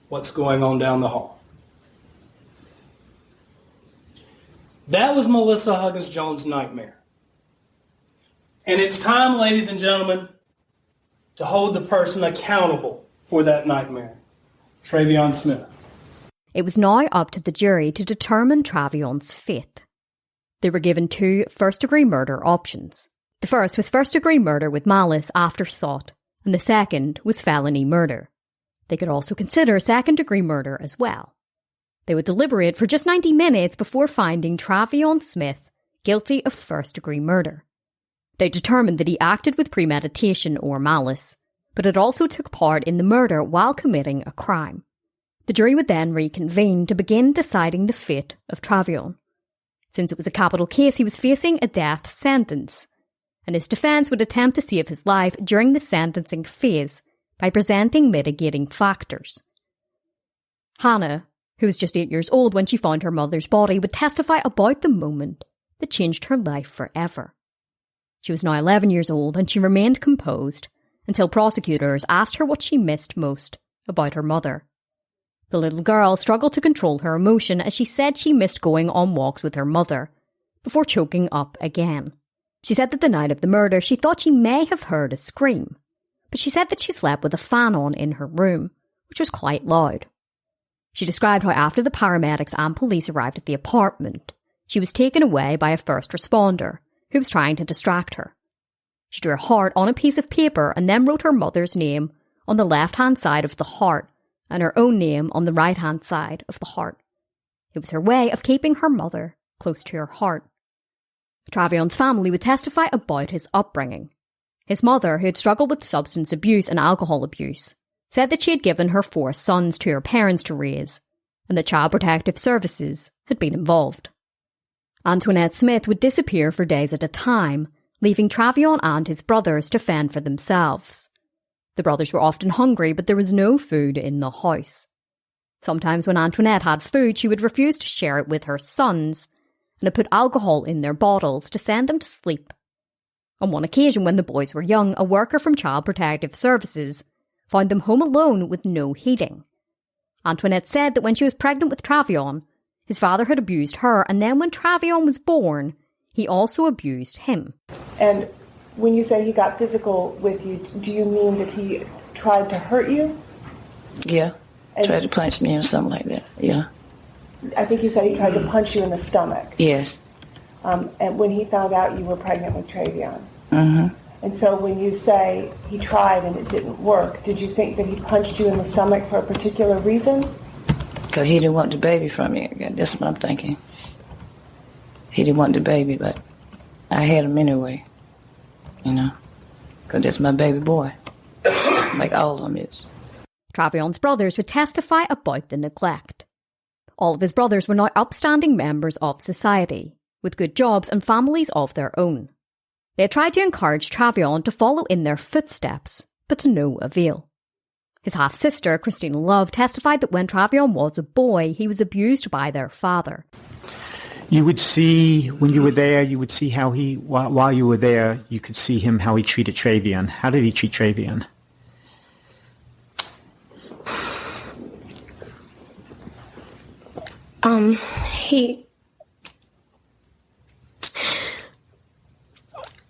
what's going on down the hall. That was Melissa Huggins Jones' nightmare. And it's time, ladies and gentlemen, to hold the person accountable for that nightmare, Travion Smith. It was now up to the jury to determine Travion's fate. They were given 2 first-degree murder options. The first was first-degree murder with malice afterthought, and the second was felony murder. They could also consider second-degree murder as well. They would deliberate for just 90 minutes before finding Travion Smith guilty of first-degree murder. They determined that he acted with premeditation or malice, but it also took part in the murder while committing a crime. The jury would then reconvene to begin deciding the fate of Travion. Since it was a capital case, he was facing a death sentence, and his defence would attempt to save his life during the sentencing phase by presenting mitigating factors. Hannah, who was just 8 years old when she found her mother's body, would testify about the moment that changed her life forever. She was now 11 years old and she remained composed until prosecutors asked her what she missed most about her mother. The little girl struggled to control her emotion as she said she missed going on walks with her mother, before choking up again. She said that the night of the murder she thought she may have heard a scream, but she said that she slept with a fan on in her room, which was quite loud. She described how after the paramedics and police arrived at the apartment, she was taken away by a first responder who was trying to distract her. She drew a heart on a piece of paper and then wrote her mother's name on the left-hand side of the heart and her own name on the right-hand side of the heart. It was her way of keeping her mother close to her heart. Travion's family would testify about his upbringing. His mother, who had struggled with substance abuse and alcohol abuse, said that she had given her 4 sons to her parents to raise, and that Child Protective Services had been involved. Antoinette Smith would disappear for days at a time, leaving Travion and his brothers to fend for themselves. The brothers were often hungry, but there was no food in the house. Sometimes when Antoinette had food, she would refuse to share it with her sons, and had put alcohol in their bottles to send them to sleep. On one occasion when the boys were young, a worker from Child Protective Services found them home alone with no heating. Antoinette said that when she was pregnant with Travion, his father had abused her, and then when Travion was born, he also abused him. And when you say he got physical with you, do you mean that he tried to hurt you? Yeah, tried to punch me or something like that, yeah. I think you said he tried to punch you in the stomach. Yes. And when he found out you were pregnant with Travion. Mm-hmm. And so when you say he tried and it didn't work, did you think that he punched you in the stomach for a particular reason? Because he didn't want the baby from me. That's what I'm thinking. He didn't want the baby, but I had him anyway. You know, because that's my baby boy. Like all of them is. Travion's brothers would testify about the neglect. All of his brothers were now upstanding members of society, with good jobs and families of their own. They had tried to encourage Travion to follow in their footsteps, but to no avail. His half-sister, Christina Love, testified that when Travion was a boy, he was abused by their father. You would see, when you were there, you would see how while you were there, you could see him, how he treated Travion. How did he treat Travion?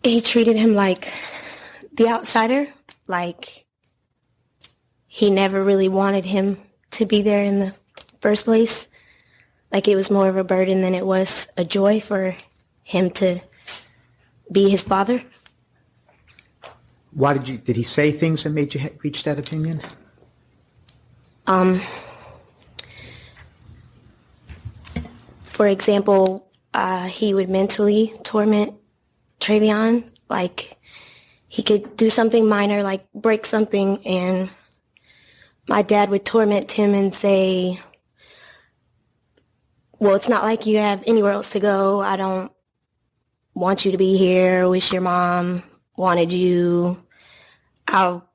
He treated him like the outsider, like he never really wanted him to be there in the first place. Like it was more of a burden than it was a joy for him to be his father. Why did he say things that made you reach that opinion? For example, he would mentally torment Travion. Like he could do something minor, like break something, and my dad would torment him and say, well, it's not like you have anywhere else to go. I don't want you to be here. Wish your mom wanted you. I'll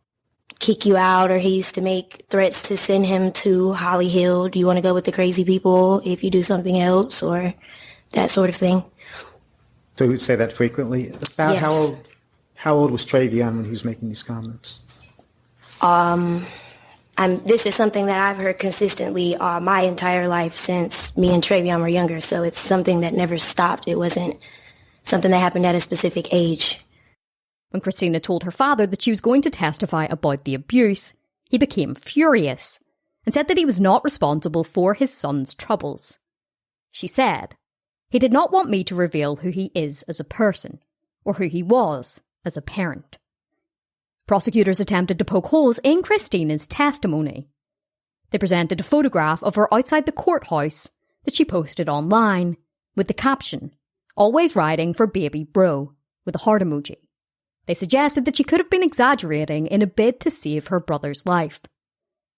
kick you out. Or he used to make threats to send him to Holly Hill. Do you want to go with the crazy people if you do something else, or that sort of thing? So he would say that frequently? About yes. How old was Travion when he was making these comments? This is something that I've heard consistently my entire life since me and Travion were younger, so it's something that never stopped. It wasn't something that happened at a specific age. When Christina told her father that she was going to testify about the abuse, he became furious and said that he was not responsible for his son's troubles. She said, "He did not want me to reveal who he is as a person, or who he was as a parent." Prosecutors attempted to poke holes in Christina's testimony. They presented a photograph of her outside the courthouse that she posted online with the caption, "Always riding for baby bro," with a heart emoji. They suggested that she could have been exaggerating in a bid to save her brother's life.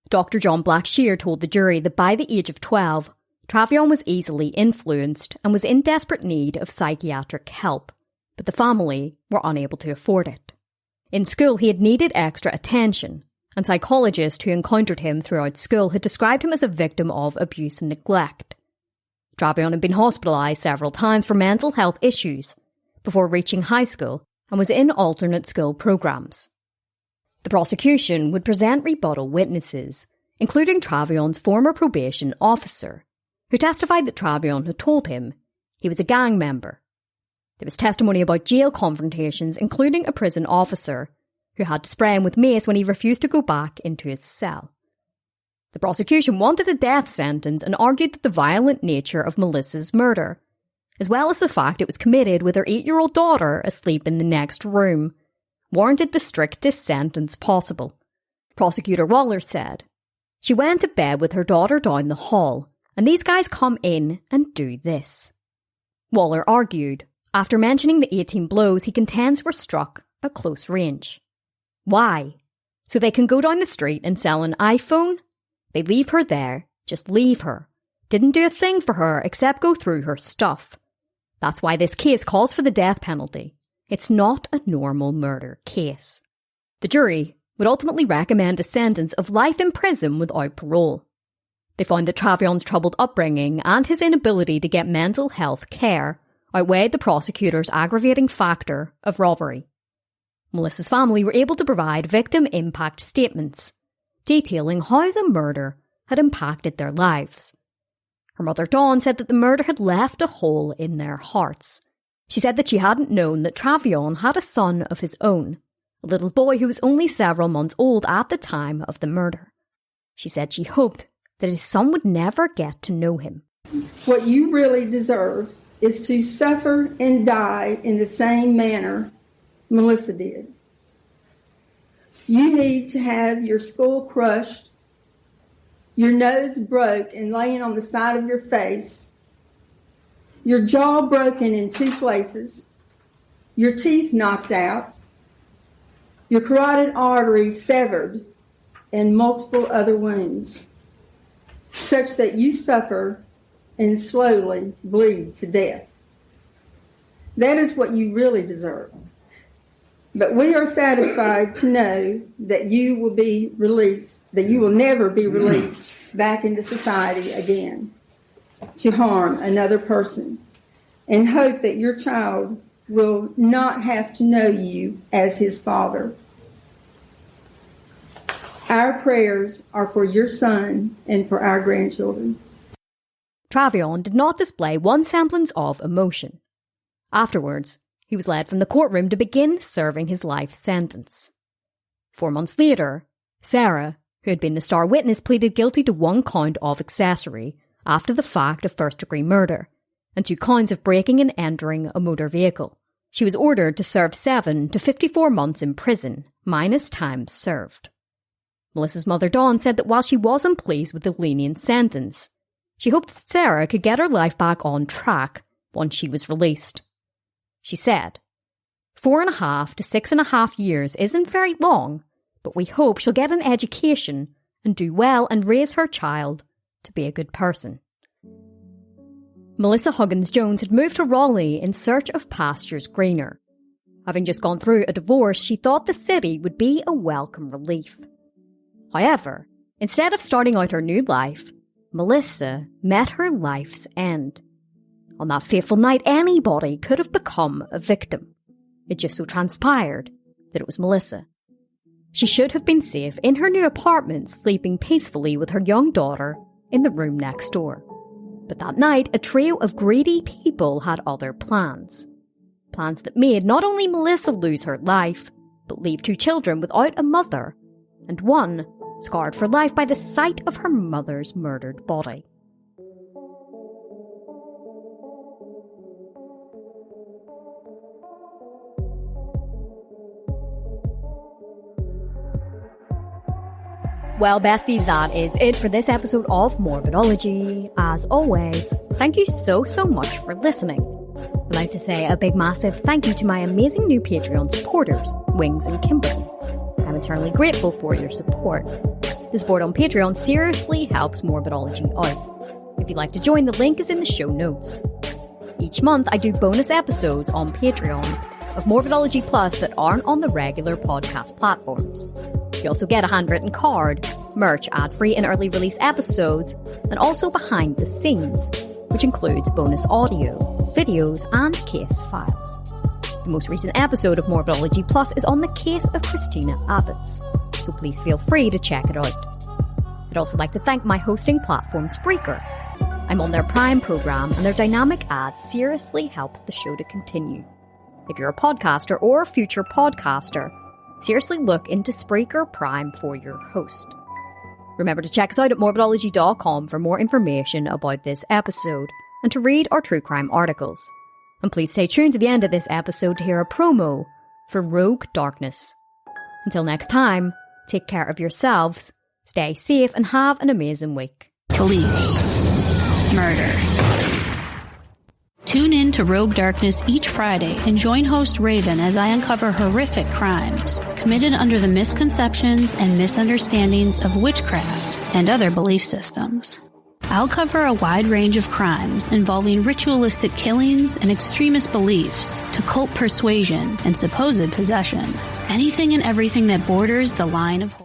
Dr. John Blackshear told the jury that by the age of 12, Travion was easily influenced and was in desperate need of psychiatric help, but the family were unable to afford it. In school, he had needed extra attention, and psychologists who encountered him throughout school had described him as a victim of abuse and neglect. Travion had been hospitalised several times for mental health issues before reaching high school and was in alternate school programmes. The prosecution would present rebuttal witnesses, including Travion's former probation officer, who testified that Travion had told him he was a gang member. There was testimony about jail confrontations, including a prison officer who had to spray him with mace when he refused to go back into his cell. The prosecution wanted a death sentence and argued that the violent nature of Melissa's murder, as well as the fact it was committed with her 8-year-old daughter asleep in the next room, warranted the strictest sentence possible. Prosecutor Waller said, "She went to bed with her daughter down the hall, and these guys come in and do this." Waller argued, after mentioning the 18 blows he contends were struck at close range. Why? So they can go down the street and sell an iPhone? They leave her there, just leave her. Didn't do a thing for her except go through her stuff. That's why this case calls for the death penalty. It's not a normal murder case. The jury would ultimately recommend a sentence of life in prison without parole. They found that Travion's troubled upbringing and his inability to get mental health care outweighed the prosecutor's aggravating factor of robbery. Melissa's family were able to provide victim impact statements, detailing how the murder had impacted their lives. Her mother Dawn said that the murder had left a hole in their hearts. She said that she hadn't known that Travion had a son of his own, a little boy who was only several months old at the time of the murder. She said she hoped that his son would never get to know him. What you really deserve is to suffer and die in the same manner Melissa did. You need to have your skull crushed, your nose broke and laying on the side of your face, your jaw broken in 2 places, your teeth knocked out, your carotid artery severed, and multiple other wounds, such that you suffer and slowly bleed to death. That is what you really deserve. But we are satisfied to know that you will be released, that you will never be released back into society again to harm another person, and hope that your child will not have to know you as his father. Our prayers are for your son and for our grandchildren. Travion did not display one semblance of emotion. Afterwards, he was led from the courtroom to begin serving his life sentence. 4 months later, Sarah, who had been the star witness, pleaded guilty to 1 count of accessory after the fact of first-degree murder and 2 counts of breaking and entering a motor vehicle. She was ordered to serve 7 to 54 months in prison, minus time served. Melissa's mother, Dawn, said that while she wasn't pleased with the lenient sentence, she hoped that Sarah could get her life back on track once she was released. She said, 4.5 to 6.5 years isn't very long, but we hope she'll get an education and do well and raise her child to be a good person. Melissa Huggins Jones had moved to Raleigh in search of pastures greener. Having just gone through a divorce, she thought the city would be a welcome relief. However, instead of starting out her new life, Melissa met her life's end. On that fateful night, anybody could have become a victim. It just so transpired that it was Melissa. She should have been safe in her new apartment, sleeping peacefully with her young daughter in the room next door. But that night, a trio of greedy people had other plans. Plans that made not only Melissa lose her life, but leave 2 children without a mother, and 1 scarred for life by the sight of her mother's murdered body. Well, besties, that is it for this episode of Morbidology. As always, thank you so much for listening. I'd like to say a big massive thank you to my amazing new Patreon supporters, Wings and Kimberly. I'm eternally grateful for your support. The support on Patreon seriously helps Morbidology out. If you'd like to join, the link is in the show notes. Each month, I do bonus episodes on Patreon of Morbidology Plus that aren't on the regular podcast platforms. You also get a handwritten card, merch, ad-free and early release episodes, and also behind the scenes, which includes bonus audio, videos, and case files. The most recent episode of Morbidology Plus is on the case of Christina Abbots, so please feel free to check it out. I'd also like to thank my hosting platform Spreaker. I'm on their Prime program, and their dynamic ads seriously helps the show to continue. If you're a podcaster or a future podcaster, seriously look into Spreaker Prime for your host. Remember to check us out at morbidology.com for more information about this episode and to read our true crime articles. And please stay tuned to the end of this episode to hear a promo for Rogue Darkness. Until next time, take care of yourselves, stay safe, and have an amazing week. Beliefs. Murder. Tune in to Rogue Darkness each Friday and join host Raven as I uncover horrific crimes committed under the misconceptions and misunderstandings of witchcraft and other belief systems. I'll cover a wide range of crimes involving ritualistic killings and extremist beliefs to cult persuasion and supposed possession. Anything and everything that borders the line of